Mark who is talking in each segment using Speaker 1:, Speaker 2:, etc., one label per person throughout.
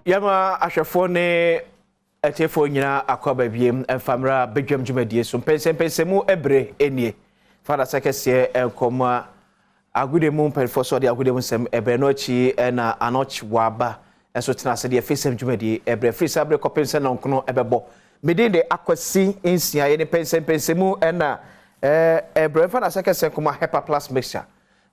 Speaker 1: Yama ashafone etefo nyina akwaba biem emfamra bedwam dwumadie so Mpensenpensemu ebre enie fada sekese enkoma agudemu mpenfo so de agudemu sem ebre no chi na anoch waba enso tena se de fesem dwumadie ebre free sabre kopense na nkono ebebo medin de akwasi ensia ye ne Mpensenpensemu na ebre fada sekese koma hepa plus mixture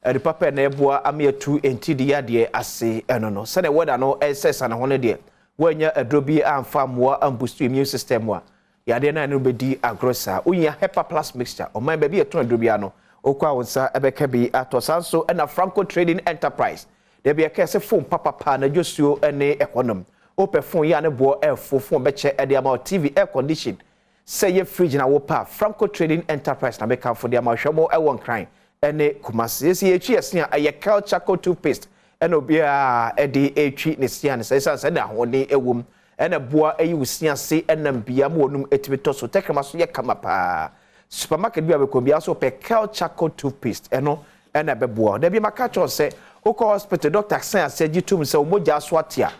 Speaker 1: the papa na eboa amiatu entidi yade ase enono se na weda no esesa na hone de wanya adrobi amfa moa ambustu immune system wa yade na no bedi agrosa unya hepa plus mixture o man baby eton adrobi ano okwa wonsa ebeka bi atosanso na Franco Trading Enterprise de be ekese phone papa na josuo ene econom ope phone ya ne bo phone beche e de ama TV air condition say ye fridge na wo pa Franco Trading Enterprise na be kan for de ama hwemo e won kran ene kumase esi echi esia aye culture toothpaste ene obia ede echi ne sia ne say na hone ewom ene boa ayi usia se ene mbia mo onum etibito so tekrema so ye kama pa supermarket bia be ko bia so pe culture toothpaste eno ene be boa da bia maka cho se oko hospital doctor san aseji tum se omoja so atia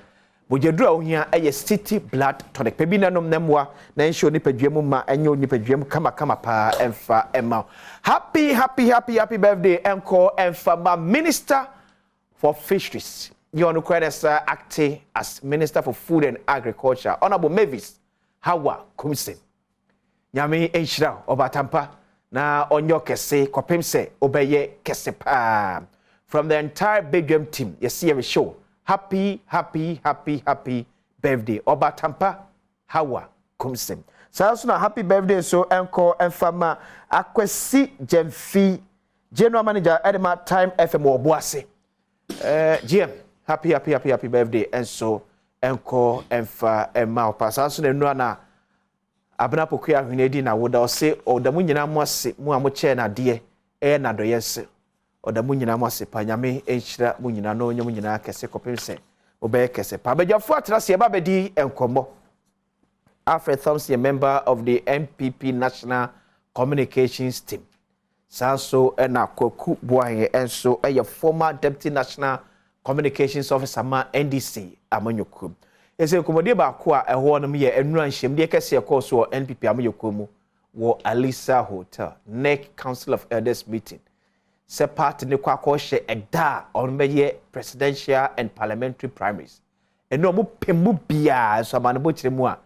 Speaker 1: mojedura ohia eye city blood tonic pe bi nanom namwa na ensho ni padwam ma enyo ni padwam kama pa emfa ema happy birthday enko emfa ma minister for fisheries you on the acting as minister for food and agriculture honorable Mavis Hawa Kumsen nyame enhira obatampa na onyo kese kopemse obeye kese pa from the entire Badwam team you see every show happy birthday obatampa Hawa Kumsen so na happy birthday so enko enfama akwasi jemfi general manager Edema Time FM oboase GM happy birthday and so enko emfa emma opasa so na nu na abna pokua hwenedi na woda o se odamu nyina mo ase mu amoche na de na doyese odamu nyina mo ase panyame enhira mu nyina no nyom nyina kese kopemse obe kese pa bejafo atrase ba bedi enkomo Alfred Thompson, a member of the NPP National Communications Team. Sanso ena Koku Boahe and so a former Deputy National Communications Officer ma NDC Amanyoku. Ese komode ba kwa eho no me enura nhyem de kese ekoso NPP Amanyoku mu wo Alisa Hotel NEC Council of Elders meeting. Se party ne kwa hye eda on meye presidential and parliamentary primaries. Eno mu pemu bia so amanbo kiremu a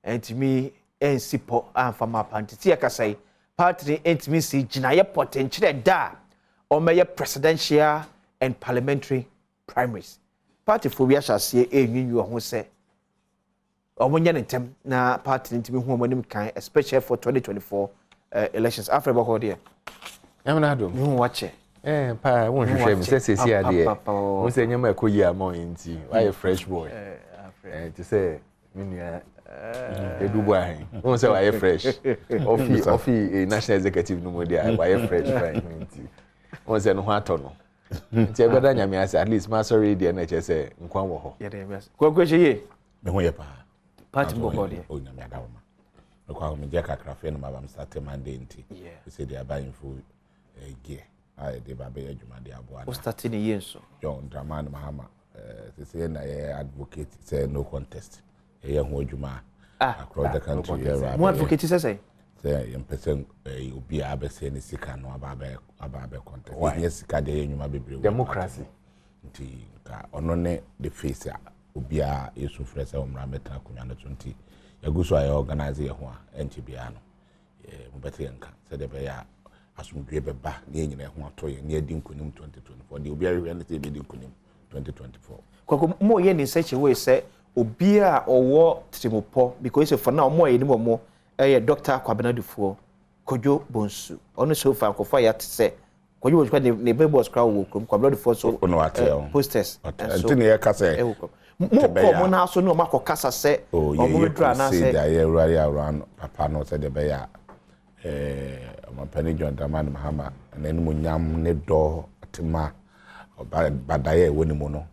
Speaker 1: entimi ensipo amfama pantiti akasai party entimi si ginaye potential da o meye presidential and parliamentary primaries party for we shall see enyu ho se omonye nentem na party entimi hu omonim kan especially for 2024 elections after ba ho de emna Adom hu wache pa won hwehwe mi se sesi ade won se nyama ekoyi amon enti why fresh boy to say minia edubu ahin won say why fresh ofi national executive no modi why fresh fine enti won say no ho atono enti ebeda nyame ase at least ma sorry dey na che say nkwan wo ho ye dey yes kwakwache ye me ho ye pa party bo ho dey o nyame adawoma kwa me je kakra fe no mabam start Monday enti say dey abayin fu gear I dey ba be adwuma dey aboa na o start ni ye nso John Dramani Mahama say na advocate say no contest ye ho adwuma across the country there mo advocate say yem person obi a be say ni sika no aba be contest ye sika dey enwuma bebre democracy nti ka ono ne the face obi a yesu frese omra meta kunya no 20 yaguso aye organize ye ho a enti bia no mo bete yanka say de be ya asumdwe beba ne nyina ho atoye ne adi nkonim 2024 de obi a rewe ne say be di nkonim 2024 kwako mo ye ni such a way say obi a owo trimopo because for now mo ye ni mo Dr. Kwabenadufo Kojo Bonsu ono so fa kofa ya tse Kojo Bonsu kwa ne bebos kra wo kom Kwabenadufo so posters antini ya kasa mo na so no makokasa se omo dra na se da ye ruari around papa no se de be ya Mapani John Dramani Mahama na ni mo nyam ne do tema badaye woni mo no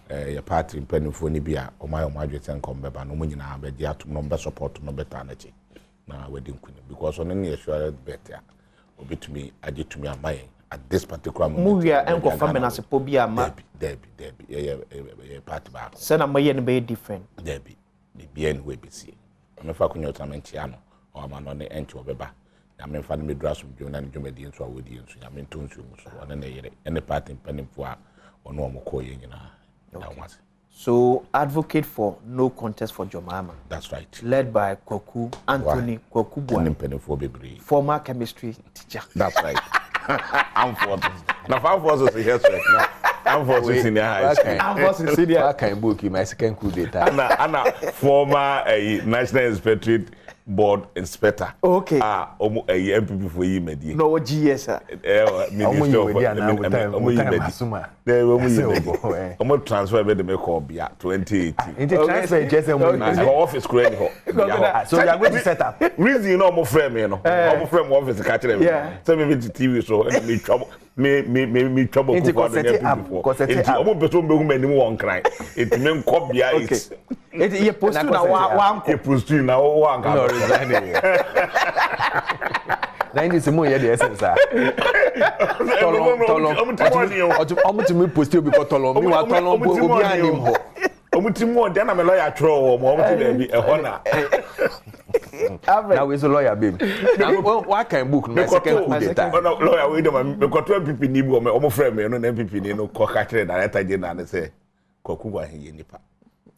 Speaker 1: ya party mpanifo ni bia o ma adwete nkom beba no mo nyina be dia atum no be support no beta na chi na wedding queen because on any assured better obetumi agetumi amaye
Speaker 2: at this particular moment.
Speaker 1: Movie enko family na se po bi ama.
Speaker 2: Debbie. Yeah, part back.
Speaker 1: Say na maye no be different.
Speaker 2: Debbie. The bien we be see. Me fa kunyo tamentiano o ma no ne enti obeba. Na me fa me dra sum dwona ne dwomadi nso awodi nso ya me ntonsu mu so one na yere. Any party mpanimfo a ono omko ye nyina.
Speaker 1: So advocate for no contest for Jomama.
Speaker 2: That's right.
Speaker 1: Led by Kwaku Anthony Kwaku Bua. Former chemistry teacher.
Speaker 2: That's right. I'm for now. I'm for here. I'm for senior high school.
Speaker 1: I'm for senior.
Speaker 3: I can book you my second coup d'etat.
Speaker 2: Anna former National Inspectorate Board Inspector.
Speaker 1: Okay.
Speaker 2: NPP for you, Medi.
Speaker 1: No GS.
Speaker 2: I'm transfer by the make up 2018.
Speaker 3: Into transfer just
Speaker 2: office credit.
Speaker 3: So you are going to set up.
Speaker 2: Reason you know my friend, you know. I'm friend office catch them.
Speaker 1: Yeah.
Speaker 2: So me TV so me trouble. Me trouble.
Speaker 3: Into concept up.
Speaker 2: I'm person be who anyone one cry. It mean copy it.
Speaker 1: It you post na one.
Speaker 2: You post na one.
Speaker 3: No resign. Na indi se mo ye the essence ah. Tolong to me post you because tolong me wa tolong obi anim ho.
Speaker 2: Omutimo de na me lawyer throw mo omuti be e ho na.
Speaker 3: Now we so lawyer babe. Now what can book no second coup d'etat.
Speaker 2: Lawyer we dem me ko to NPP ni bi o mo frame me no NPP ni no ko ka kire director general na say Kwaku wa he nipa.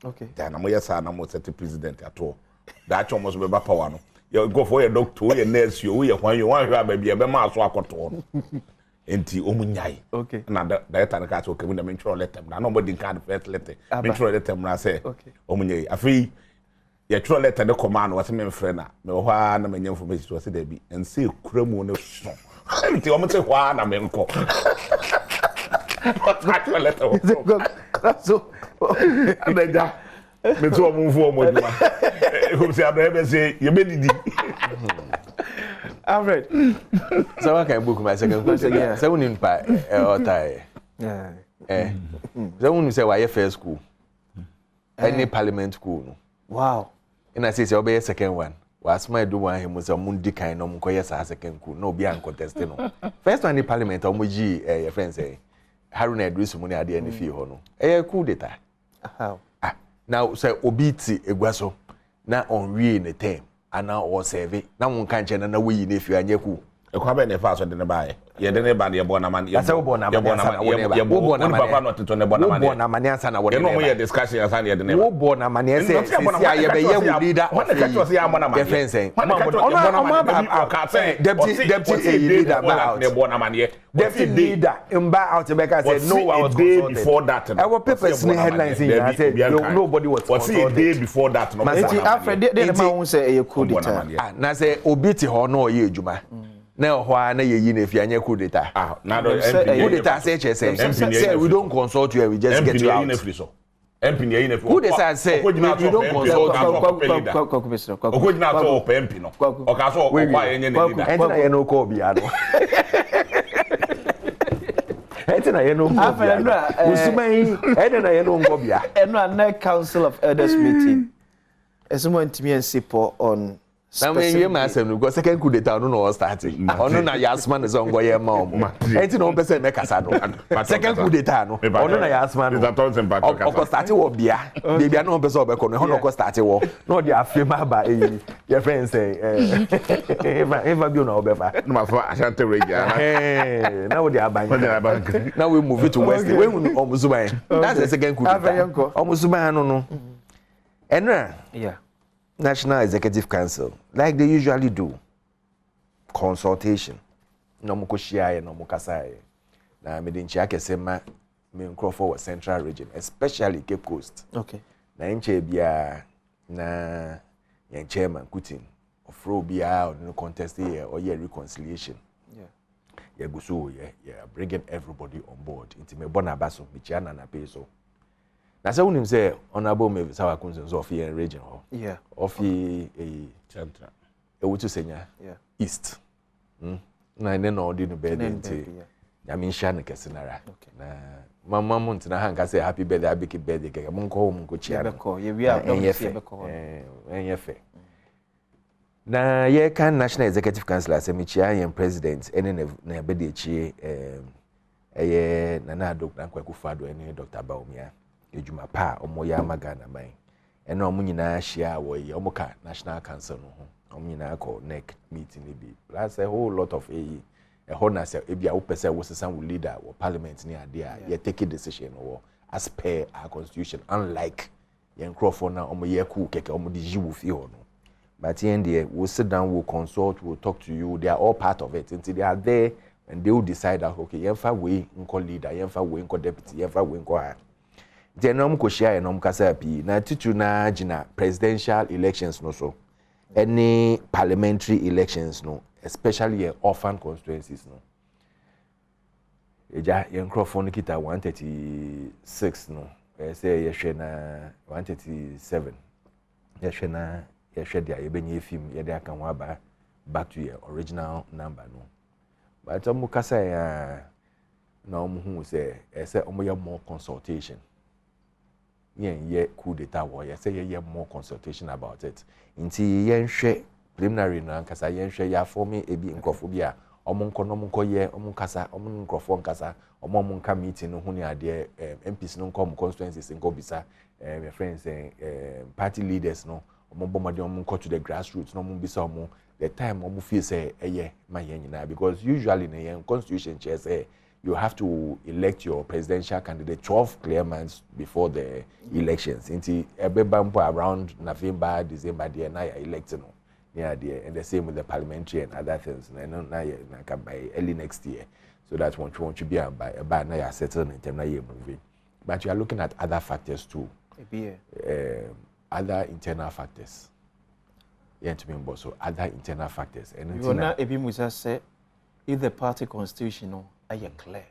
Speaker 1: Okay.
Speaker 2: Dan na mo yesa na mo set president ato. Da cho mo so be ba power no. You go for your doctor, your nurse, you hwan you wan hwa baby e be ma so akoto no. Enti omunyai.
Speaker 1: Okay.
Speaker 2: Na director na ka so ke mu na me ntro letter na nobody card first letter. Me ntro letter na say omunyai. Afi ye tro letter the command was me friend na me hwa na me nya information so say there be and say kura mu no so. Enti o mo te hwa na me nko. What actual letter?
Speaker 1: That's so.
Speaker 2: Abeja. Me to o mu fu o mo duma. Who say abebe say ye be didi.
Speaker 1: Alfred.
Speaker 3: So I can book my second question. Yeah. So we pa or tie.
Speaker 1: Yeah.
Speaker 3: So we say why first school. Any parliament school.
Speaker 1: Wow.
Speaker 3: And I say obey second one. Was my do one him was a mundi kind no mkoye sa second school. No be an contest no. First one in parliament omoji your friend say Haruna Idris money ade any fee ho no. Coup d'etat.
Speaker 1: How?
Speaker 3: Now say obiti egwaso na onwie in the term. Ana or serve na won kan che na we na fi anyeku
Speaker 2: e kwa be ne fa so de ne bae ye de ne ba ne ye bona man ye
Speaker 3: bona papa
Speaker 2: no to ne bona man
Speaker 3: bona man ansa na won
Speaker 2: ye no mo ye discussion ansa ne de ne
Speaker 3: wo bona man ye say sia ye be ye wo leader
Speaker 2: when the catch was ya bona man
Speaker 3: ye fence
Speaker 2: deputy
Speaker 3: leader ba
Speaker 2: ne bona man ye
Speaker 3: deputy leader in ba out be ka say no one was consulted
Speaker 2: before that
Speaker 3: our papers ni headlines in I said nobody was consulted.
Speaker 2: What's the day before that no
Speaker 1: man Alfred de ma won say e coup d'etat
Speaker 3: na say obiti ho no ye ejuma na ho na ye yi na fi anya coup d'etat
Speaker 2: na do
Speaker 3: coup d'etat say we don't consult you we just get you out
Speaker 2: MP ye na fi
Speaker 3: coup d'etat say we don't consult you
Speaker 2: okojina to op MP no o ka so okwa ye nye ne leader
Speaker 3: entina ye no ko bia no entina ye no ko bia usumai entina ye no ko bia
Speaker 1: eno na council of elders meeting esumo ntimi ensipo on
Speaker 3: na me ye ma asem no go second coup d'etat no no starting ono na yasma ne zo ngo ye ma omo enti no pese me kasa no second coup d'etat no ono na yasma no o start wo bia bia no pese obeko no ono ko start wo no dia afema ba ye friend say eva bio na obefa
Speaker 2: no ma fa asante regia
Speaker 3: na wo dia ban na we move it to west we omuzuban that's the second coup d'etat omuzuban no enra
Speaker 1: yeah
Speaker 3: National Executive Council, like they usually do, consultation. No mo koshia no mo kasaye. Na me den chia kesema me nkrofo wa Central Region, especially Cape Coast.
Speaker 1: Okay.
Speaker 3: Na nche bia na yen chairman Kutin ofro bia no contest here or year reconciliation.
Speaker 1: Yeah.
Speaker 3: Yeah go so yeah bringing everybody on board. Inti me bona baso me chia na peso. Na say unim say honorable me sawa kunzo of here region ho.
Speaker 1: Yeah.
Speaker 3: Of a
Speaker 2: central.
Speaker 3: E wutu senya.
Speaker 1: Yeah.
Speaker 3: East. Na ne no di no birthday nti. Ya min sha ne kesinara. Na mama mo ntina hanka say happy birthday abiki birthday keke mo nko chia.
Speaker 1: Beko ye wi a don say beko.
Speaker 3: Enye fe. Na ye kan National Executive Council asemichia yen president ene na be de chie eye Nana Adom Akufo-Addo ene Dr. Baumia ejuma pa omo ya magana man ene omo nyina hia wo ye omo ka National Council no ho omo nyina ko NEC meeting ni bi plus a whole lot of a honor say e bia wo pese wo sesan wo leader wo parliament ni ade a ye take a decision wo as per our constitution, unlike yen crofo na omo ye ku keke omo di jiwu fi ho no. But in the we'll sit down, we'll consult, we'll talk to you. They are all part of it. Until they are there and they will decide that okay, yenfa way inko leader, yenfa way inko deputy, yenfa way inko ha. Then no ko share no kasa pi na titu na jina presidential elections no so. Any parliamentary elections no, especially orphan constituencies no. Eja yen crofone kita 136 no. Say yehwe na 137. Yehwe na yehwede ayebenye film yede aka ho aba back to your original number no. But omo kasa ya na omo hu say omo ye more consultation. Ye coup d'etat wo ye say ye more consultation about it. Inti ye nhwe preliminary na kasa ye nhwe ya form ebi nkofo bia omo nko no nko ye omo kasa omo nkofo nkasa omo nka meeting no hu ni ade MPs no nko constituencies nko bisa my friends party leaders no omo to the grassroots no bisa omo the time omo feel say because usually in a constitution chair say you have to elect your presidential candidate 12 clear months before the elections until around November December there na electing no yeah there and the same with the parliamentary and other things na by early next year so that one want to be by na settled in term na moving but you are looking at other factors too. Other internal factors. Yeah, to me, so other internal factors. And
Speaker 1: you know, Ebi Musa said, if the party constitution are clear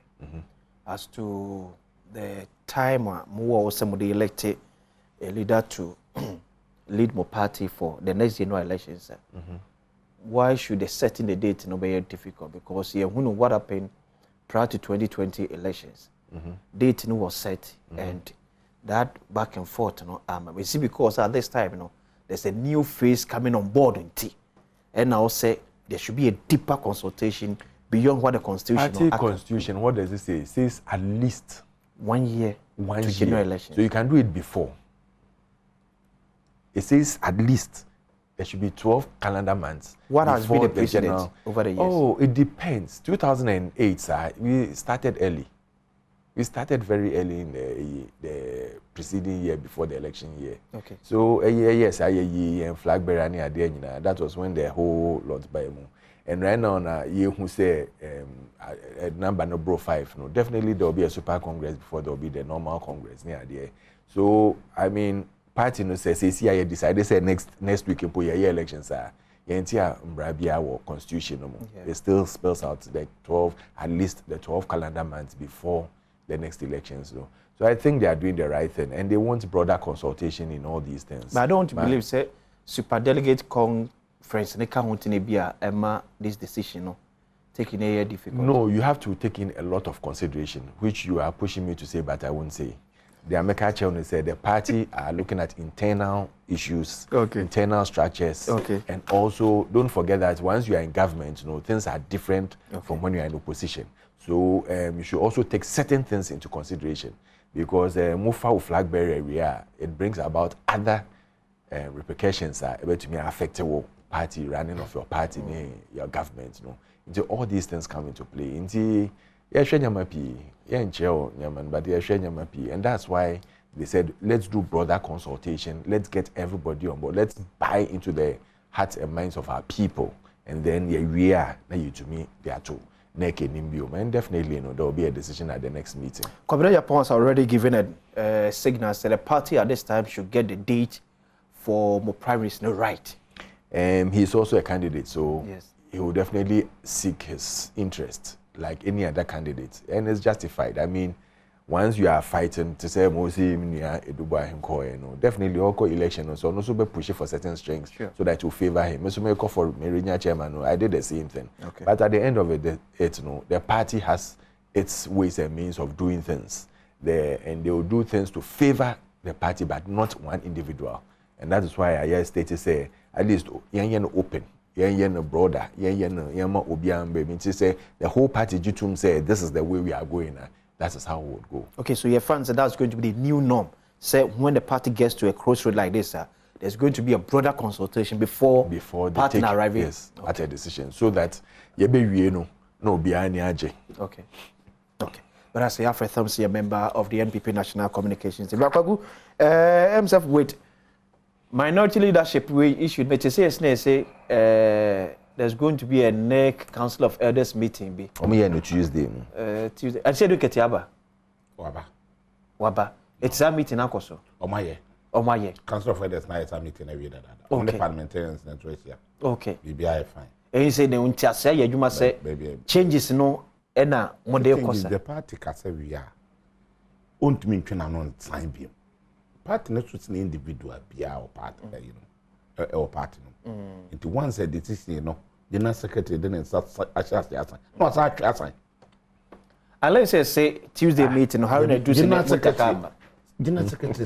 Speaker 1: as to the time more or somebody elected a leader to lead more party for the next general elections, why should they setting the date no be difficult? Because you know what happened prior to 2020 elections. Date no was set and that back and forth, we see because at this time, there's a new phase coming on board in T. And now say there should be a deeper consultation beyond what the constitution.
Speaker 3: Party constitution, what does it say? It says at least
Speaker 1: 1 year to general election.
Speaker 3: So you can do it before. It says at least there should be 12 calendar months.
Speaker 1: What has been the precedent over the years?
Speaker 3: Oh, it depends. 2008, we started early. We started very early in the preceding year before the election year.
Speaker 1: Okay.
Speaker 3: So yes, and flag bearer and that was when the whole lot by mu. And right now, you who say number no bro 5. No, definitely there will be a super congress before there will be the normal congress near there. So I mean, party no say CCI decided say next week in year elections are. Our constitution. It still spells out the 12 at least the 12 calendar months before the next elections. So I think they are doing the right thing and they want broader consultation in all these things.
Speaker 1: But I don't want to believe say super delegate conference they can't want to be this decision taking a year difficult.
Speaker 3: No, you have to take in a lot of consideration, which you are pushing me to say, but I won't say. The American chairman said the party are looking at internal issues, internal structures, and also don't forget that once you are in government, things are different from when you are in opposition. So you should also take certain things into consideration because Mufa flag bearer area it brings about other repercussions able to be affected party running of your party, your government. Until all these things come into play. Until and that's why they said let's do broader consultation. Let's get everybody on board. Let's buy into the hearts and minds of our people, and then we are you to me they are too. NEC and definitely, there will be a decision at the next meeting.
Speaker 1: Commander Japan has already given a signal that the party at this time should get the date for more primaries, no right.
Speaker 3: He's also a candidate, so
Speaker 1: yes,
Speaker 3: he will definitely seek his interest like any other candidate, and it's justified. I mean, once you are fighting to say definitely all election so also be pushing for certain strengths so that will favor him. So call for Marina chairman. I did the same thing. But at the end of it, the party has its ways and means of doing things. And they will do things to favor the party, but not one individual. And that is why I stated say at least yen open, yen broader, yen obian baby. Say the whole party Jitum said this is the way we are going. That is how we would go. Okay, so your friends said that's going to be the new norm. Say when the party gets to a crossroad like this, there's going to be a broader consultation before the party arriving at a decision, so that no be any aje. Okay. But as Alfred Thompson, a member of the NPP National Communications team, himself with minority leadership, we issued. But say there's going to be a NEC Council of Elders meeting. Be. Tuesday. Tuesday. I said, "Look at Yaba." Waba. It's a meeting, Akoso. Omaye. Council of Elders night a meeting every day. Only parliamentarians and here. Okay. BBI fine. And you say the untiase, you must say changes no. Ena model kosa. The party kase we are. Don't mean to non sign beam. Party not to individual be our party, or party. Into one said decision, General Secretary didn't start no, assign. Unless say Tuesday meeting, how do do General Secretary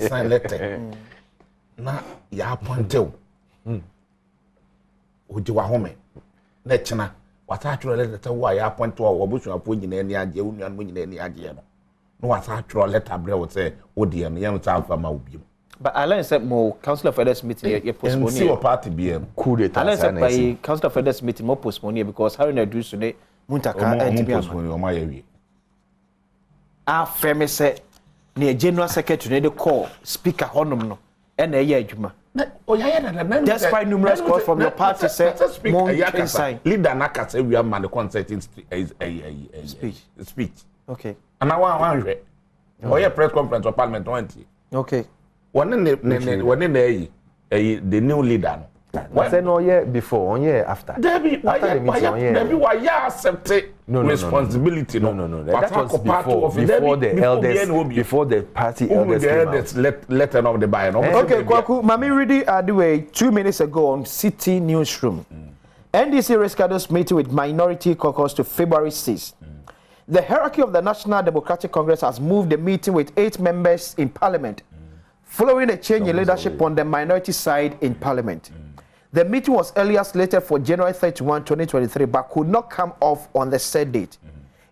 Speaker 3: sign letter. Na ya appointed. Ujiwa home. Letchana. What actually letter why I point to our bush or put in any idea, winning any idea. No, what actual letter would say, oh dear, young child from Maubium. But I learned some more Council of Elders meeting, you postpone your party being cool. I learned by Council of Elders meeting more postpone because how do today, Muntaka and postpone your my our family said near General Secretary, the call, Speaker Honum, and a year Juma. Despite numerous calls from your party, said leader Naka say we are man the concert in speech. Okay. And I want a press conference or Parliament 20. Okay. One in the new leader. What's no year before, 1 year after? Debbie, why you accept responsibility? No. That was before the elders, before the party elders letter of the buy. Okay, Kwaku, Mami Ridi Adue 2 minutes ago on City Newsroom. NDC reschedules meeting with minority caucus to February 6th. The hierarchy of the National Democratic Congress has moved the meeting with 8 members in Parliament, following a change in leadership on the minority side in Parliament. The meeting was earlier slated for January 31, 2023, but could not come off on the said date.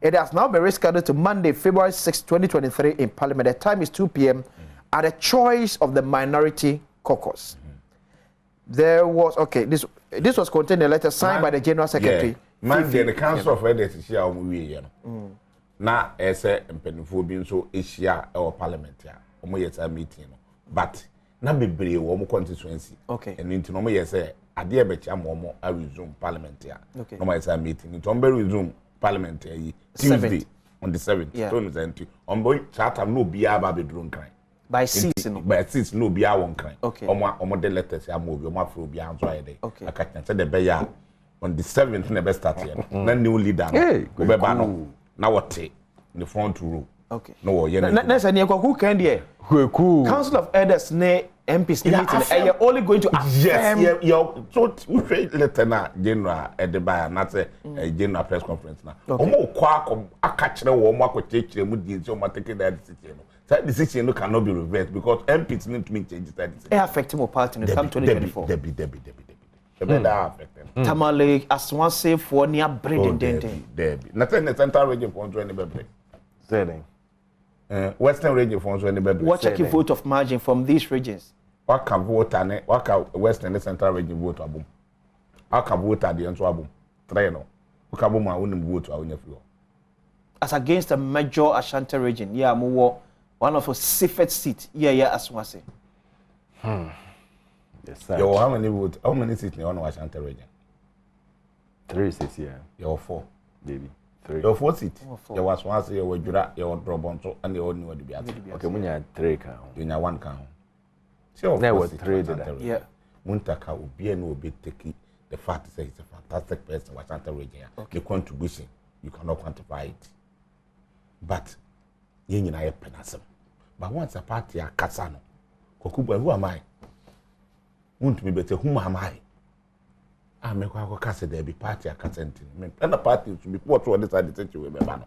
Speaker 3: It has now been rescheduled to Monday, February 6, 2023 in Parliament. The time is 2 p.m. at the choice of the minority caucus. There was, this was contained in a letter signed by the General Secretary. Monday, the Council of Elders is here. Now, as a Mpensenpensemu so is here our Parliament here. Meeting, but na bebre wo mo constituency. Okay. And into no me say ade e be cha mo a resume parliament here. Okay. No my meeting. It on be resume parliament here Tuesday on the 7th. Yeah. 2020. On boy charter no bia ba be drone kan. By 6 no. By 6 no bia won kan. Okay. Omo de letters ya mo bi omo afro bia anzo ayede. Okay. Aka say the be ya on the 7th na be start here. Na new leader no. Go be ba no. Na what in the front row. Okay. No, next and who can there? Council of Elders ne MPs meeting and you're only going to affirm. Yes, you're so Lieutenant General Edebaya, not a general press conference now. Omo kwa akachire wo mo akochechire mu di so take that decision. That decision cannot be reversed because MPs need to make changes that decision. It affect more party in come 2024. Debbie. Tamale as one say for near breeding Debbie. Nothing the central region for 20 baby. Saying Western region for any baby. What check your vote of margin from these regions? What can vote and what can Western and Central region vote abum? How can vote at the end to abum? Traino. Who can boom and vote to our nephew? As against a major Ashanti region, yeah, more one of the safest seats, as one say. Yes, sir. How many vote? How many seats in one Ashanti region? 3 seats, yeah. You're 4, baby. 3. Your 4 seat. There was one say you Jura, your Drobonto, and the old new to be at. Okay, when you had 3 count. You know 1 count. So there was 3. Yeah. Muntaka will be and will be taking the fact that he's a fantastic person, was not a region. The contribution, you cannot quantify it. But you know, I penasem. But once a party are Casano, Kokuba, who am I? Won't me better, whom am I? I make a case there be party a consenting. And the party to be put to decide the you remember.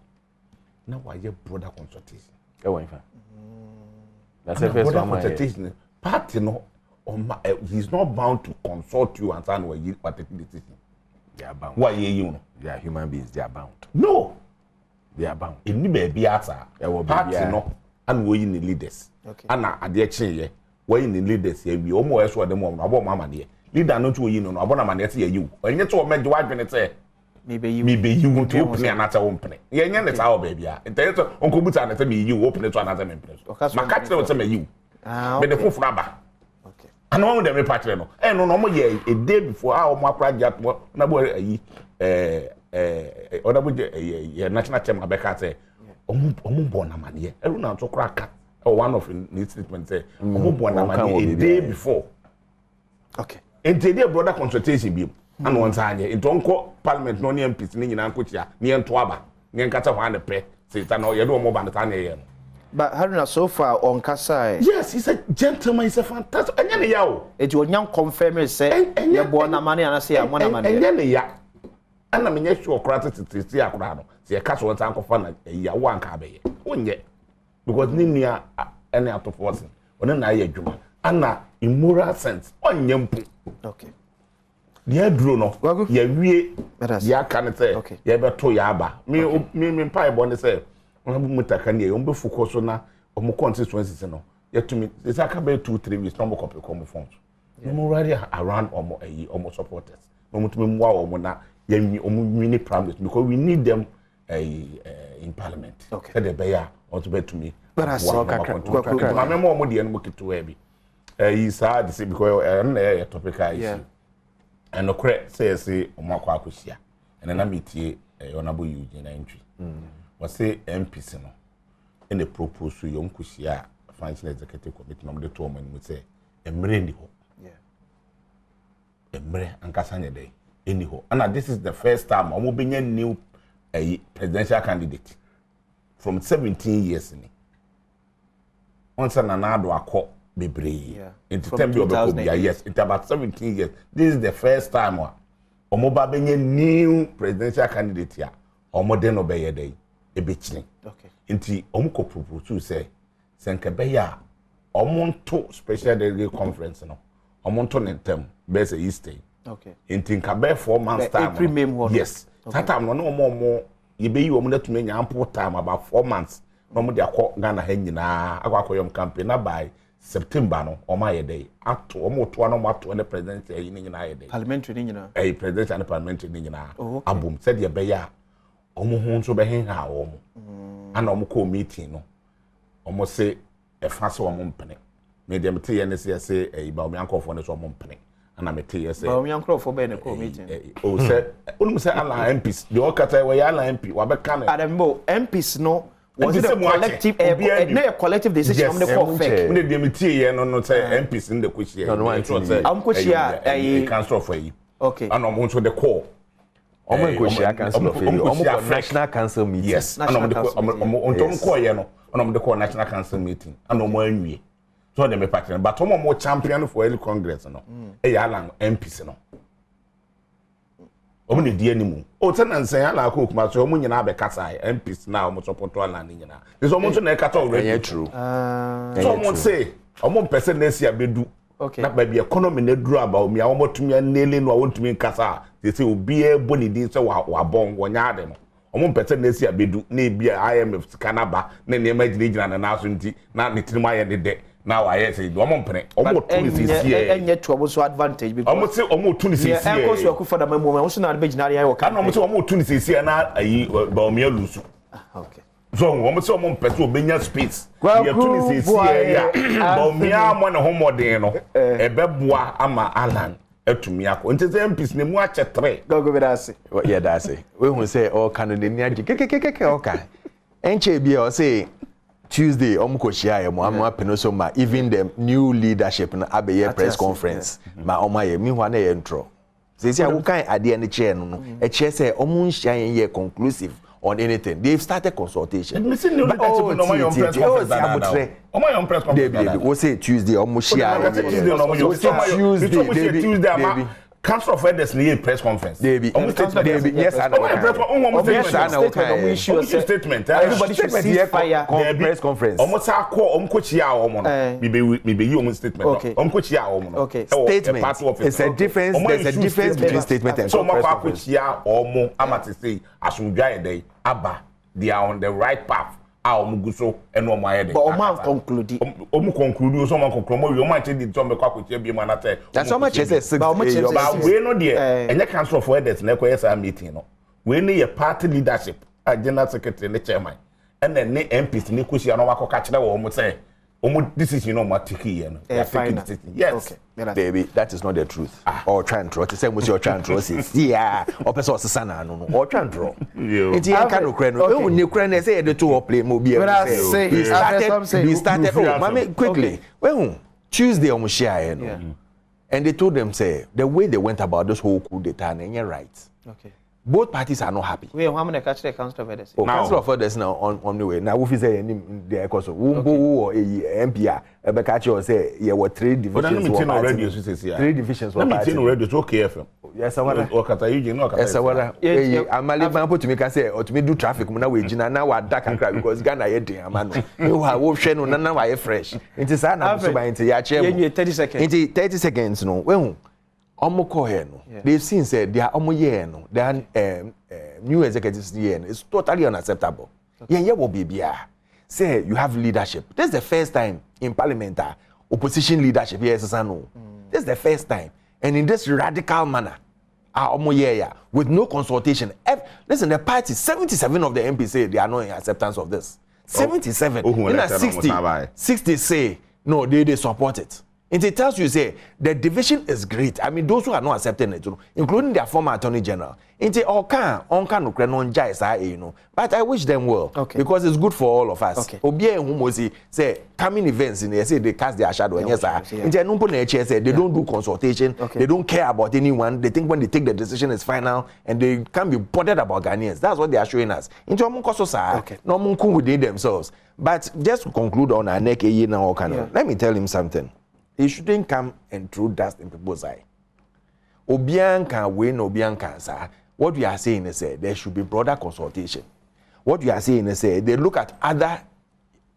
Speaker 3: Now why your brother consultation? Go on, that's a first consultation. Party no
Speaker 2: he's not bound to consult you and say no you particular decision.
Speaker 3: They are bound.
Speaker 2: Why you know?
Speaker 3: They are human beings. They are bound.
Speaker 2: No,
Speaker 3: they are bound.
Speaker 2: Any baby asa. Party no, and we in the leaders.
Speaker 1: Okay.
Speaker 2: And na ade change. We in the leaders here. We almost so them one. About mama there. Leader no to you know. About na man there say you. When you to make the wife when say. Maybe you want to open another open. Yeah, that's our baby. And tell you, Uncle Buta and tell me you open it to another member. My cat will tell me you. But the full rubber.
Speaker 1: Okay.
Speaker 2: And one of them is partner. And no more year a day before our more project. No more other would a national team of Becca say, born a man here. I don't know to crack. Or one of the statements say, born a man a day before.
Speaker 1: Okay.
Speaker 2: And today, brother consultation be. And one time, in Tonko Parliament, no near peace, near Nankucha, near Twaba, near Catawanda Pe, says, I know you don't more than the time.
Speaker 1: But Haruna, so far on Kasai.
Speaker 2: Yes, he's a gentleman, he's a fantastic. And then, yo,
Speaker 1: it will young confirm say, and you're born a money, and I say, I'm one of money.
Speaker 2: And then, yeah, and I mean, yes, you're crafted to see a crowd. See a castle and tank of fun, a year one cabe. When yet, because Ninia any out of forcing, when an eye, Juma, and now, in moral sense, on young.
Speaker 1: Okay.
Speaker 2: Dear Bruno, ye we ya can say,
Speaker 1: okay,
Speaker 2: ye beto yaba. Me pie bonne say, Mutakani, umbu focus on a more constituencies, no. Yet to me, this I can be 2-3 weeks, no more copy common phones. No more ready around almost supporters. No more to me more or not, ye mini problems because we need them in parliament. Okay. Said the bear or to bet to me.
Speaker 1: But I saw
Speaker 2: my memoir the end to heavy. He's hard to see because a topic issue. And no say omako akosia and na metie honorable Eugene entry was say MPs no in the proposal yon kusia financial executive committee no de to man mu say emre ni ho emre ankasa nya dey eni ho and this is the first time omo benya new presidential candidate from 17 years ni once na do akọ Bebre. Into 10 yes, it's about 17 years. This is the first time Omoba benye new presidential candidate here. Omodeno beye day. Ebichling. Okay. Inti omko propose say senke beya omonto special delegate conference no. Omonto nentem bese East. Okay. Inti nkabe 4 months time.
Speaker 1: April May one.
Speaker 2: Yes. Okay. That time no more yebeyi omo to me ample time about 4 months. No mo de akọ Ghana ha nyina akọ campaign na by September no oma ye day ato omo to no mato the president e ni nyina ye day
Speaker 1: parliamentary ni nyina
Speaker 2: president and parliamentary ni nyina abom said ye be ya omo ho nso be hen ha omo ana omo ko meeting no omo se e fa se omo mpene me dem te ye ne se say ba omo yankofo ne so omo mpene ana me te ye say
Speaker 1: ba omo yankofo be ne ko meeting
Speaker 2: o se onum se ala MPs de o kata we ya ala MP wa be kan
Speaker 1: Adom MPs no was it a collective a collective decision on the call fake
Speaker 2: when the meeting no say MPs in the question
Speaker 1: am question
Speaker 2: council for you
Speaker 1: okay
Speaker 2: and am also the call
Speaker 3: question council for you national council meeting
Speaker 2: yes and am the call you know am the call national council meeting and am anwie so dem be partner but am champion for early congress no ya ala MPs no omo ne die animu o tena nsan ala akọ kuma so omo nyina be kasa MPs na omo support ala ni nyina this omo so na kata already
Speaker 3: true
Speaker 2: so omo say omo person na si abedu na ba bi economy na duru aba omi a omo tumi nele no a wontumi kasa they say obi e boni din say wa bon wonya ade no omo person na si abedu na e bia IMF kanaba na ne imagine na na so nti na ne tirima ye de now I say omo mpene omo tuni sisi
Speaker 1: enye to omo so advantage because
Speaker 2: omo say omo tuni sisi
Speaker 1: e enko so akufa da mamu omo so na be ginari ayo
Speaker 2: ka na omo say omo tuni sisi na ayi ba omo alusu
Speaker 1: okay
Speaker 2: so omo say omo mpese obenya space ye tuni sisi ya ba omo amo na homodin no e beboa ama Alan atumi akọ nti say MPs ne mu ache 3
Speaker 1: go be that say
Speaker 3: yeah that say we hu say all candidate ni agi kekekeke okay enche bia o say Tuesday omukoshia ye mo ama penosoma even the new leadership na abeye press conference ma omaye mi hwa na ye ntro say say wo kan ade ne chair no e chair say omu nhia ye conclusive on anything they've started consultation
Speaker 2: me see new leadership no my press conference o my press conference
Speaker 3: we say Tuesday omu shia
Speaker 2: Tuesday ama Council of Elders need press conference.
Speaker 3: Yes, I
Speaker 2: know. Statement. Everybody should see fire.
Speaker 3: Press conference.
Speaker 2: Almost a call. Maybe statement.
Speaker 1: Okay.
Speaker 3: Statement. It's a difference. There's a difference between statement and press conference.
Speaker 2: They are on the right path. Omuguso and no my head.
Speaker 1: But Oman conclude.
Speaker 2: Conclude. Someone conclude. You might take the Tom Cockwood be manate.
Speaker 3: That's how much is it?
Speaker 2: But we're not there. And the Council of Elders never has a meeting. We need a party leadership, a general secretary, the chairman, and then the MPs. Nikushi and Omako catch that almost say. This is what tiki. Yes.
Speaker 3: Okay. Baby, that is not the truth. Or try and draw. To say what you're trying to draw. Yeah. Or person sana no. Or try and draw. It's here can Ukraine. When Ukraine say the two play mobile. We started. Oh, mama, quickly. Well, Tuesday on share. And they told them say the way they went about this whole coup d'etat and you're right. Okay. Both parties are not happy.
Speaker 1: We how many catch the Council of Elders?
Speaker 3: Council of Elders now on the way. Now if you say the because or MPR catch or say yeah what 3 divisions.
Speaker 2: But I'm radio
Speaker 3: 3 divisions.
Speaker 2: Let me tell radio to okay FM.
Speaker 3: Yes, I want.
Speaker 2: Or kata you no kata.
Speaker 3: Yes, I want. I'm a man put to me can say or to me do traffic na we gina na wa dark and cry because Ghana here dey amano. You have wo hwe no na wa fresh. It is na so by into ya chair.
Speaker 1: 30 seconds.
Speaker 3: Into 30 seconds no. When they've seen said they are new executives here. It's totally unacceptable. Yeah, will be say you have leadership. This is the first time in parliament opposition leadership here. This is the first time, and in this radical manner, with no consultation. Listen, the party 77 of the MP say they are not in acceptance of this. 77. In 60 say no, they support it. And it tells you, say, the division is great. I mean, those who are not accepting it, including their former attorney general. But I wish them well, because it's good for all of us. Say, coming events in there, say they cast their shadow. And yes, they don't do consultation. They don't care about anyone. They think when they take the decision, it's final, and they can't be bothered about Ghanaians. That's what they are showing us. No within themselves. But just to conclude on our NEC now, let me tell him something. He shouldn't come and throw dust in people's eye. Obian can win, Obian can say. What we are saying is there should be broader consultation. What we are saying is they look at other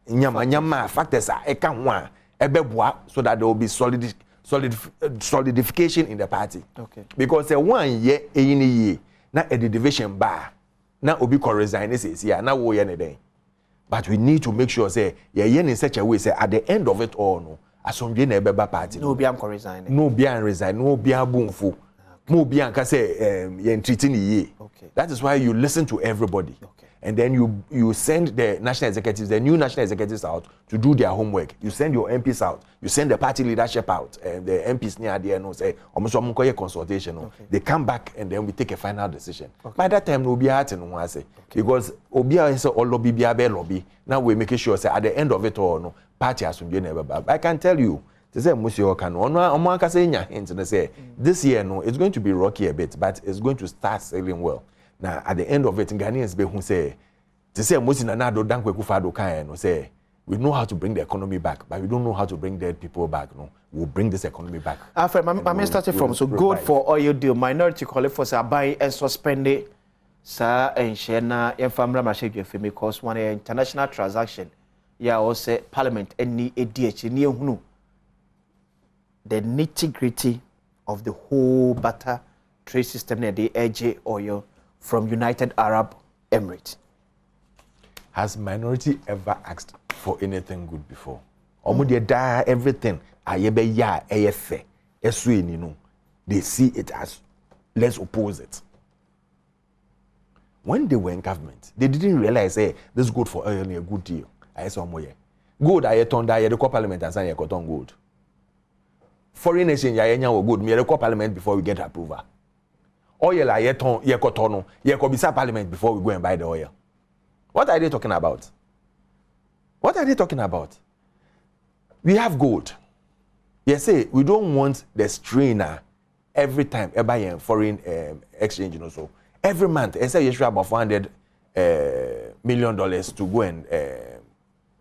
Speaker 3: nyama factors so that there will be solidification in the party. Okay. Because the 1 year now at the division bar now obi resign now we but we need to make sure say in such a way say at the end of it all no. Asomdwe na ebeba party
Speaker 1: no be am resign
Speaker 3: no be am resign no be abunfo no be am ka say you treating ye. That is why you listen to everybody, and then you send the national executives, the new national executives out to do their homework. You send your MPs out, you send the party leadership out, and the MPs near there no say omo consultation. They come back and then we take a final decision. By that time no be at no say because obia is all lobby be lobby. Now we make sure say at the end of it all no party has been never bad. I can tell you, to say Monsieur Kano, say this year no, it's going to be rocky a bit, but it's going to start sailing well. Now at the end of it, Ghanaians be who say to say Musi Nanado Dankwe Kufado Kaino say we know how to bring the economy back, but we don't know how to bring dead people back. No, we'll bring this economy back.
Speaker 1: Alfred, I started from so good for oil deal. Minority call for say buy and suspend it. Sir and Shena and family machine because one international transaction. Yeah, also Parliament any ADH near who the nitty-gritty of the whole butter trade system near the AJ oil from United Arab Emirates.
Speaker 3: Has minority ever asked for anything good before? Omudia da everything ayebe ya efe esui no. They see it as let's oppose it. When they were in government, they didn't realize this is good for oil and a good deal. Good, I turned the parliament and say cotton good. Foreign nation, ya good, me parliament before we get approval. Oil, I ton, ye cotton, ye could parliament before we go and buy the oil. What are they talking about? What are they talking about? We have gold. Yes, say we don't want the strainer every time I buy a foreign exchange, so every month, I say you should about $400 million to go and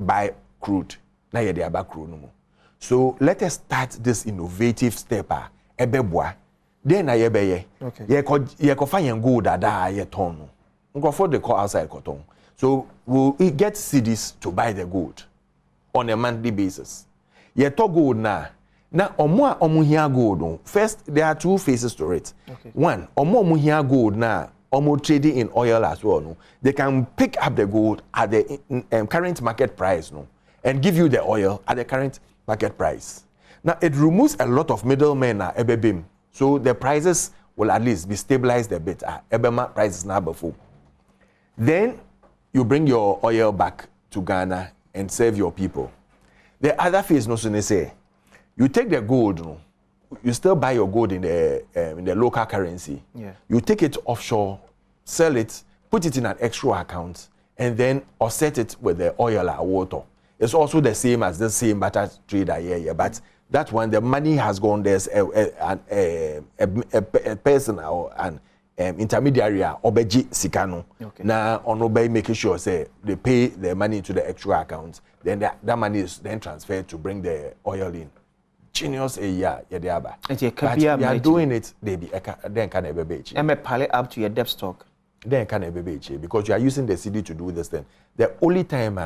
Speaker 3: buy crude. Now they buy crude no more. So let us start this innovative step. Ebeboa then I be
Speaker 1: okay
Speaker 3: ye ko find gold that ye ton no go for the call outside cotton. So we get cities to buy the gold on a monthly basis. Ye to gold na omo here gold no. First there are two phases to it.
Speaker 1: Okay.
Speaker 3: One, omo here gold na omo trading in oil as well no. They can pick up the gold at the current market price no and give you the oil at the current market price. Now it removes a lot of middlemen na ebebim. So the prices will at least be stabilized a bit. Ebema prices now before. Then you bring your oil back to Ghana and serve your people. The other phase, no sooner say, you take the gold, no, you still buy your gold in the local currency.
Speaker 1: Yeah.
Speaker 3: You take it offshore, sell it, put it in an extra account, and then offset it with the oil or water. It's also the same as the same barter trader here, but that one the money has gone. There's a person or an intermediary obeji sikano.
Speaker 1: Okay.
Speaker 3: Now on obey making sure say they pay the money into the extra account. Then that money is then transferred to bring the oil in. Genius a year yediaba. But we are doing it. They be then can ever be.
Speaker 1: And pile up to your debt stock.
Speaker 3: Then can ever be because you are using the CD to do this thing. The only time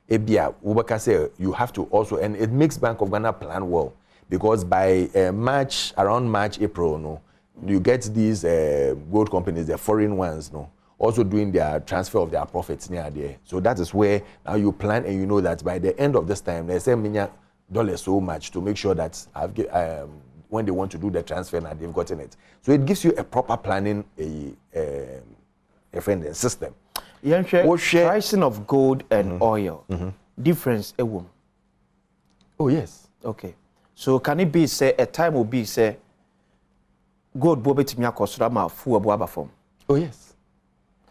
Speaker 3: Ebia Ubaka say you have to also, and it makes Bank of Ghana plan well because by around March, April, no, you get these gold companies, the foreign ones, no, also doing their transfer of their profits near there. So that is where now you plan and you know that by the end of this time, they say $1 so much to make sure that when they want to do the transfer now they've gotten it. So it gives you a proper planning system.
Speaker 1: Pricing of gold and oil difference
Speaker 3: Oh yes.
Speaker 1: Okay, so can it be say a time will be say gold bo betimi akosora ma fu abo aba form?
Speaker 3: Oh yes.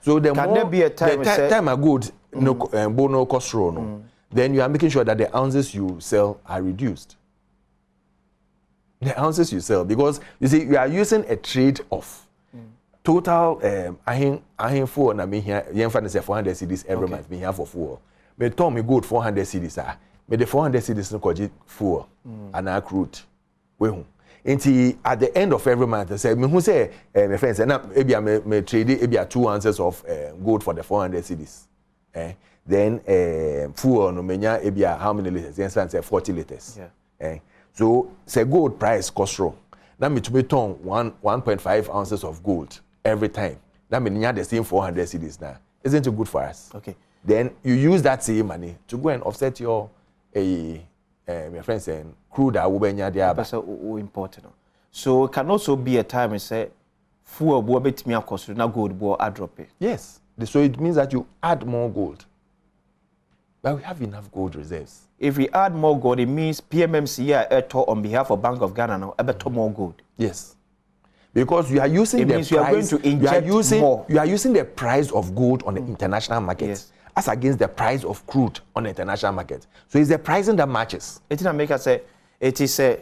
Speaker 3: So the
Speaker 1: can
Speaker 3: more
Speaker 1: there be a time
Speaker 3: the time a gold no bono costro no, then you are making sure that the ounces you sell are reduced. The ounces you sell, because you see you are using a trade off. Total I for na me here yen fa say 400 cedis every month me here for fuel. Me turn me gold 400 cedis me the 400 cedis no koji fuel and accrued. We hu. Until at the end of every month, I say me who say my friends say na ebia me trade ebia 2 ounces of gold for the 400 cedis. Then fuel no menya ebia how many liters? Yen say 40 liters.
Speaker 1: Yeah.
Speaker 3: So say gold price cost wrong. That means to be turn 1.5 ounces of gold every time. That means you have the same 400 cedis now. Isn't it good for us?
Speaker 1: Okay.
Speaker 3: Then you use that same money to go and offset your my friend saying crude that will be
Speaker 1: that's important. So it can also be a time and say fuel bo betimi akosoro na gold bo drop it.
Speaker 3: Yes. So it means that you add more gold. But we have enough gold reserves.
Speaker 1: If we add more gold, it means PMMC on behalf of Bank of Ghana now better more gold.
Speaker 3: Yes. Because you are using the price,
Speaker 1: you are going to inject more.
Speaker 3: You are using the price of gold on the international market.
Speaker 1: Yes.
Speaker 3: As against the price of crude on the international market. So it's the pricing that matches.
Speaker 1: It didn't make us say it is a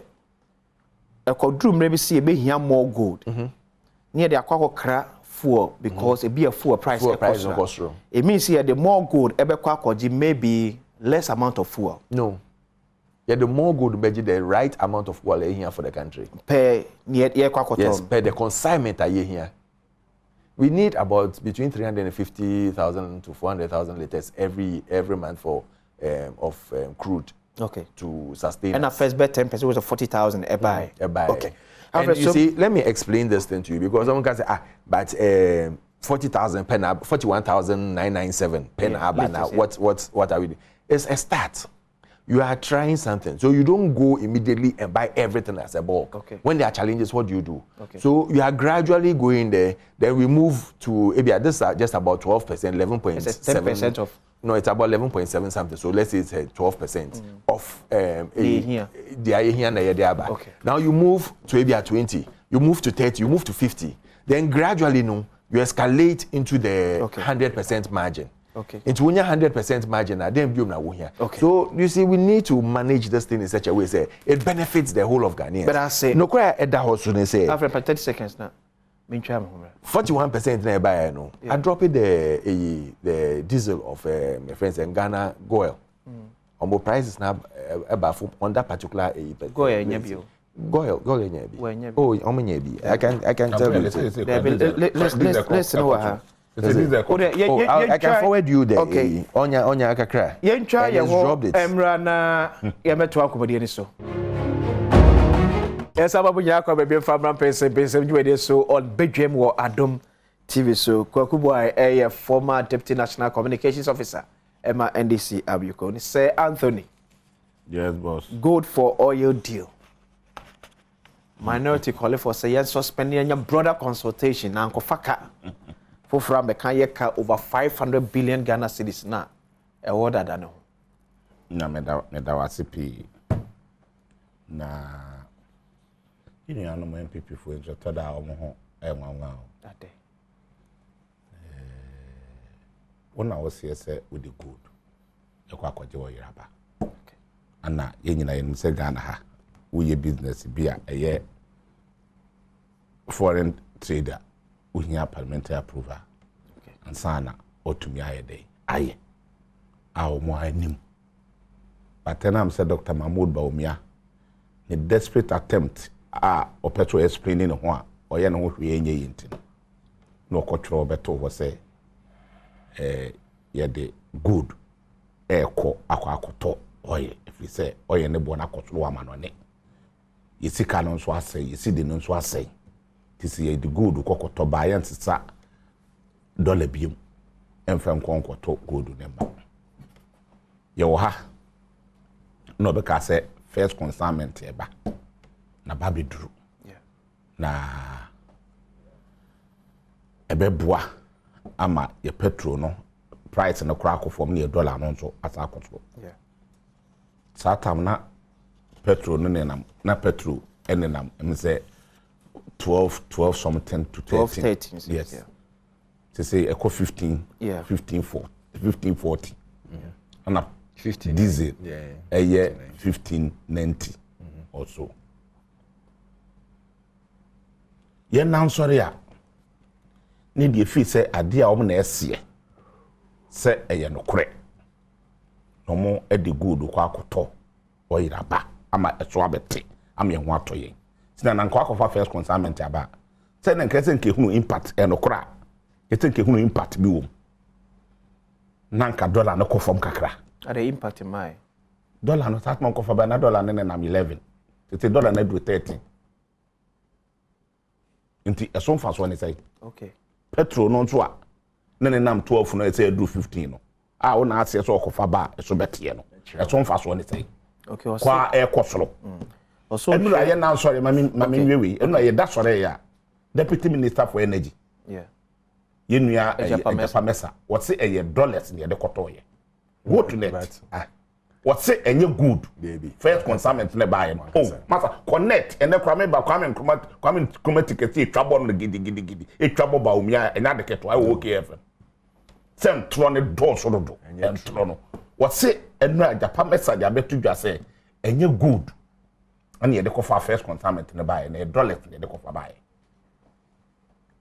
Speaker 1: quadrum maybe see a more gold. Near the aqua fuel because it be a fuel price. It means here the more gold maybe less amount of fuel.
Speaker 3: No. Yeah, the more gold budget, the right amount of fuel here for the country.
Speaker 1: Per
Speaker 3: yes, per the consignment here. We need about between 350,000 to 400,000 liters every month for crude.
Speaker 1: Okay.
Speaker 3: To sustain.
Speaker 1: And at first bet 10% was 40,000 a buy.
Speaker 3: Okay. And you see, let me explain this thing to you because someone can say, but 40,000 pen 41,997 pen now. What are we doing? It's a start. You are trying something. So you don't go immediately and buy everything as a bulk.
Speaker 1: Okay.
Speaker 3: When there are challenges, what do you do?
Speaker 1: Okay.
Speaker 3: So you are gradually going there. Then we move to this are just about 12%, 11.7.
Speaker 1: 10% of.
Speaker 3: No, it's about 11.7 something. So let's say it's 12% of
Speaker 1: Okay.
Speaker 3: Now you move to 20, you move to 30, you move to 50. Then gradually, you escalate into the 100% margin.
Speaker 1: Okay.
Speaker 3: Into 100% margin, then you now here.
Speaker 1: Okay.
Speaker 3: So you see, we need to manage this thing in such a way say it benefits the whole of Ghanaians.
Speaker 1: But I say
Speaker 3: no quite at that house when say
Speaker 1: after 30 seconds now.
Speaker 3: 41% now buy no. I drop it the diesel of my friends in Ghana Goil. On prices now about on that particular
Speaker 1: Goil nyebio.
Speaker 3: Go nyebi. Oh, omenyebi. I can tell you.
Speaker 1: Listen what her.
Speaker 3: I can forward you there.
Speaker 1: Okay.
Speaker 3: Onya kakra.
Speaker 1: Yen try your Emra na yemeto akomodi ni so. Yes, ababu nyakwa baby Badwam Mpensenpensemu you dey so on Badwam or Adom TV so Kwakuboy a former Deputy National Communications Officer Emma NDC Abuko ni say Anthony.
Speaker 2: Yes, boss.
Speaker 1: Good for oil deal. Minority calling for say yes suspending your broader consultation na nkofaka. For from the Kanyeka over 500 billion Ghana cedis na. E order da no.
Speaker 2: Na meda wasipi na ini ano mo NPP fo enso tada omo ho enwanwa o.
Speaker 1: Ade.
Speaker 2: Wona wo se with the good. E kwa kwaje wo yiraba. Okay. Ana ye nyina ye nse Ghana ha. Wo ye business bia eye foreign trader. We have parliamentary approval. Okay. And sana otumi aye day. Aye. Awo mo anim. But then I'm said Dr. Mahmoud Baumia. The desperate attempt Opetro explaining ho or ye no hwe enye yintin. No control beto wo say ye de good ko akoto oye if we say oye ne bo na kotoro amanone. Ye sika no so asay, ye si de no so asay. Tisi ye the good kokoto bayan sisa dollar bium emfam konkoto good nemba ye wo ha no be ka say first consignment eba na ba beduru na ebeboa ama ye petrol no price no kra akofom na ye dollar no so asa akoto satam na petrol no nenam na petrol enenam em say 12 something to 13. Yes. Yeah. To say eco 15, 1540. Yeah. And 15 diesel. Yeah. A year 1590 or so. Ye now sorry ya. Need ye fee say adia om na esie. Say eye no kre. No mo e de good kwa akoto. O yiraba ama eso abete. Am ye ho atoye. Sina na nkwa akofa first consignment aba. Say na nkese nke hunu impact e no kra. Yete nke hunu impact bi wo. Na nka dollar no kofom kakra.
Speaker 1: Ade impact my.
Speaker 2: Dollar no sat man kofa ba na dollar na 11. Tete dollar na do 13. Inti eson fa so ni say.
Speaker 1: Okay.
Speaker 2: Petrol no nso a na nam 12 no say do 15 no. A wo na ase so kofa ba eso bete no. Eson fa so ni say.
Speaker 1: Okay, o
Speaker 2: kwa e kosoro. Also, I now sorry, Mammy, and I that's what Deputy Minister for Energy.
Speaker 1: Yeah.
Speaker 2: You know, Japamesa. What's it a dollars near the Kotoye? Go to net. What's it any good, baby? First consignment nearby. Oh, Master, connect and then come ticket, trouble on the giddy. A trouble about me and other cat. I walk here. Send Tron doors or do. And Trono. What's it and Japamesa, I bet you just say, and you good. And ye de kofa first consignment ne buy na dollar ne de kofa buy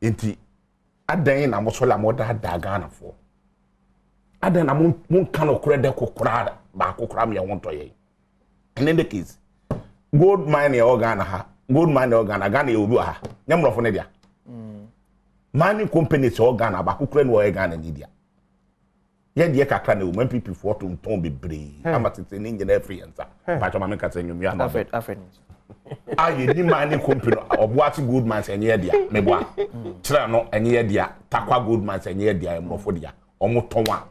Speaker 2: enti adan na mo so la mo da Ghana for adan na mo kan okure de kokora ba kokora me wonto ye and in the case gold mine e Ghana ha gold mine e Ghana ye obi ha nyamrofo ne dia mining companies e Ghana ba kokora ne wo Ghana ni dia ye de kakra na wo NPP for to ton bebre amatete ni nyina free ensa ba choma me ka tanyum ya na
Speaker 1: afred
Speaker 2: aye ni mining company obuati gold mines enye dia meboa kira no enye dia takwa gold mines enye dia emrofo dia omo tonwa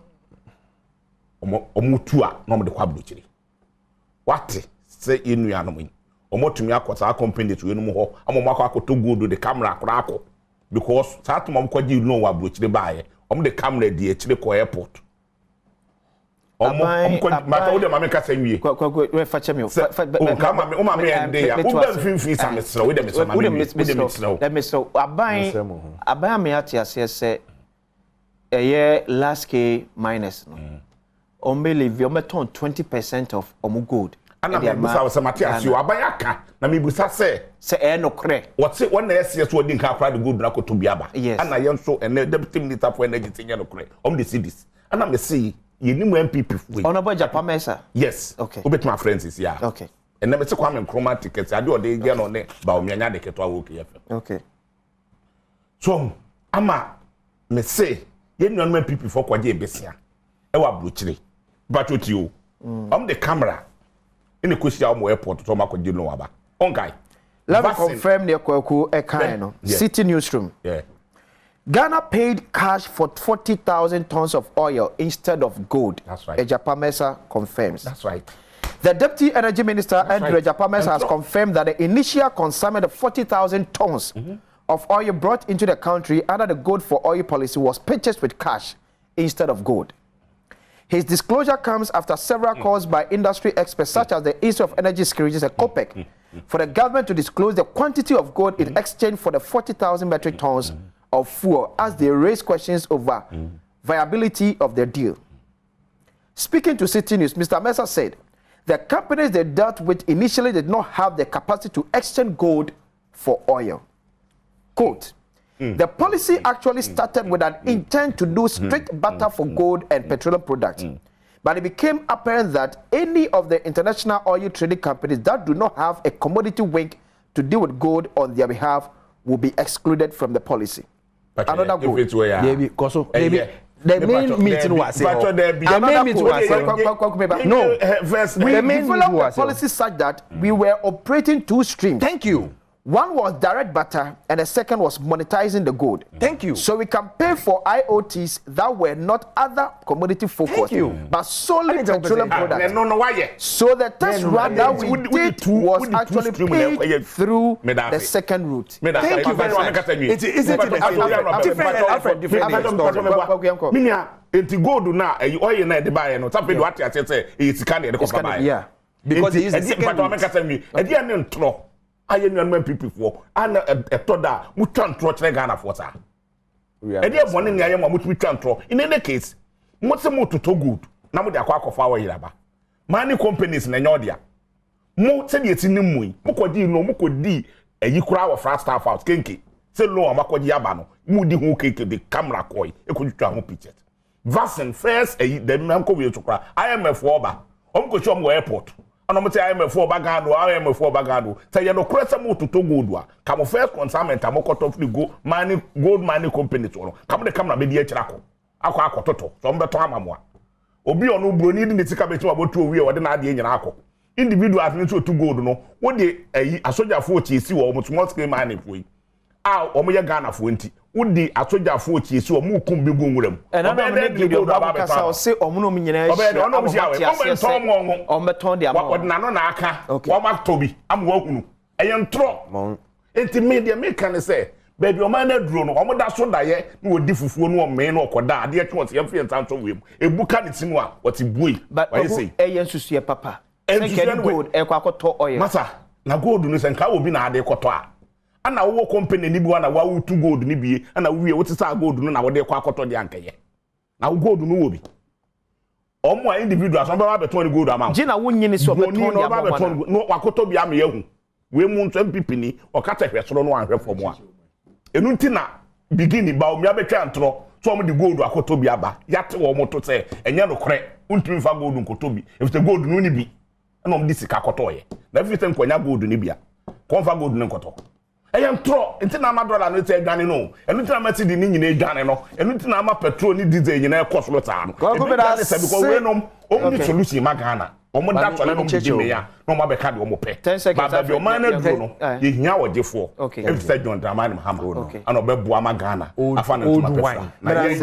Speaker 2: omo tua no mo de kwa blochiri wate say inu ya no mo omo tumi akwata company to enu ho omo akoto gold de camera akora akọ because that mom kwaji no wa blochiri baaye omo de camera di ekire ko airport mata wo de mama ka sanwie
Speaker 1: we fa chemi
Speaker 2: o ka mama o mama e de ya wo ba finfin sa mesra wo de mesra mama
Speaker 1: let me so aban me ati ase se eye last scale minus no on believe you meton 20% of omu gold
Speaker 2: ana me busa se mate ase o aban aka na me busa se
Speaker 1: e no kre
Speaker 2: what say one na ese so odin ka pra the gold na ko to biaba ana ye nso ene deputy minister for energy tinya no kre the cities ana me see you need NPP.
Speaker 1: Honorable Japamesa.
Speaker 2: Yes.
Speaker 1: Okay.
Speaker 2: Who bet my friends is yeah.
Speaker 1: Okay.
Speaker 2: and never say Kwame Nkrumah tickets. I do a day again on it, but me anya de keto work
Speaker 1: Okay.
Speaker 2: So, ama me say, you know me people for kwaje besia. E wa bruchiri. But with you, the camera in the Kusia airport to Tomako no aba. On guy.
Speaker 1: Let me confirm the Kwaku Ekano. City Newsroom.
Speaker 2: Yeah.
Speaker 1: Ghana paid cash for 40,000 tons of oil instead of gold.
Speaker 2: That's right.
Speaker 1: Ejapamesa confirms.
Speaker 2: That's right.
Speaker 1: The Deputy Energy Minister, Andrew Ejapamesa, has confirmed that the initial consignment of 40,000 tons of oil brought into the country under the gold for oil policy was purchased with cash instead of gold. His disclosure comes after several calls by industry experts such as the Institute of Energy Security, COPEC, for the government to disclose the quantity of gold in exchange for the 40,000 metric tons of fuel as they raise questions over viability of their deal. Speaking to City News, Mr. Mesa said the companies they dealt with initially did not have the capacity to exchange gold for oil. Quote, the policy actually started with an intent to do strict barter for gold and petroleum products. But it became apparent that any of the international oil trading companies that do not have a commodity link to deal with gold on their behalf will be excluded from the policy.
Speaker 2: But
Speaker 1: another gold.
Speaker 3: Maybe because the main meeting was the main meeting was no.
Speaker 1: We developed the policy such that we were operating two streams.
Speaker 3: Thank you.
Speaker 1: One was direct barter, and the second was monetizing the gold.
Speaker 3: Thank you.
Speaker 1: So we can pay for IOTs that were not other commodity focused, but solely petroleum products. So the test run that we did was actually paid through the second route.
Speaker 3: Thank you very much. Is it
Speaker 2: Minya, enti gold na oil na de buy no tap do ati say e sika na de ko buy.
Speaker 1: Yeah.
Speaker 3: Because it is the second
Speaker 2: route. E dia ne ntro. Aye nuanman people for ana etoda mu twantro kire Ghana for sa e dey bone ne aye mo mu twantro in any case mo se mo toto good na mo de akwakofa awo yiraba many companies na nyodia mo se de eti nimu mo kodi no mo kodi ayi kura wo fra staff house kenke se lo amakodi aba no mu di ho keke de camera koi e ko twitwa ho picture vaccine first ayi de manko we tukura IMF oba om ko chom go airport ono mo say IMF for bagado say you no kresa mo to gold wa come first consignment amokoto free go money gold money company to no come the camera be di akira akọ akototo so mbeto amamoa obi ono broni di tika be ti wabotu owie wode na ade nyina akọ individual at to gold no wo de ayi asojafo ochiesi wo mo small scale money foi a omo ye Ghana fo nti wodi asojafo ochiesi wo mo kum be go nwuram
Speaker 1: obe de gold aba ka say omo no nyina
Speaker 2: obe de ono mo sia we omo
Speaker 1: beton de
Speaker 2: am wode na no na aka wo ma tobi am wo hunu eyentro enti media make can say baby o man na duro no omo da so da ye na wodi fufuo no o me na okoda ade etwe won se yem fienta nto wem ebuka ne timu a wote buoi why say
Speaker 1: eyensusu papa ensusu gold e kwa akoto oil
Speaker 2: masa na gold no se nka obi na ade koto a ana wo company ni bi wa na wa wutu gold ni bi ana wie wote sa gold no na wode kwa akoto de ankeye na gold no wo bi omo a individual so ba beton gold amount
Speaker 1: gina wo nyini so beton
Speaker 2: de amount no wakoto bi am yehu we mu nso MPP ni okata hwesoro no anhwe fomo a enu ntina beginning ba omi abetwa ntro so omo de gold akoto bi aba yate wo mo to se enye no kore untumi fa gold nkoto bi if the gold no ni bi na omo di sika akoto ye na everything kwanya gold ni bia konfa gold no nkoto eyem tro ntina ama dollar no te adwane no enu ntina ma ti di ni nyina adwane no enu ntina ama petrol ni diesel nyina ekoso lo ta no e se because we no omo ni solution ma Ghana omo da tole no bi me ya no ma be ka de omo pe ba bi o man na duro no ye hia wodefo e se John Dramani Mahama ana obeboa ma Ghana afa na tuma pesa na ye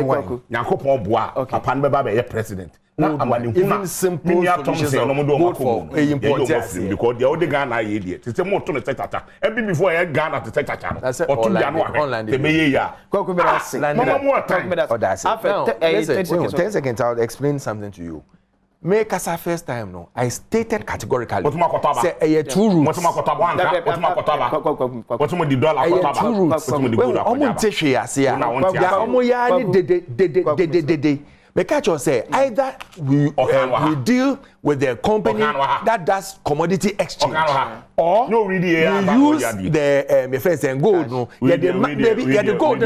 Speaker 2: Yakopon boa papa no be ba be ye president na amani huna simple solution no mo do makoko e important because the old Ghana ye die tete mo to no tata e bi before ye Ghana tete tata o tu ya no a te me ye ya
Speaker 1: kwaku be that
Speaker 2: mama mo time
Speaker 3: after 10 seconds I'll explain something to you. Me kasa first time no I stated categorically say a two routes
Speaker 2: what di dollar
Speaker 3: omo ntehwe ase ya omo ya ni de Me catch you say either we deal with the company that does commodity exchange or we use the my friends and gold no yeah the gold the gold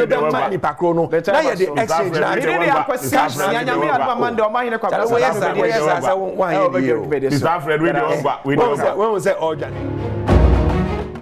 Speaker 3: the money pakro no na yeah the exchange na we say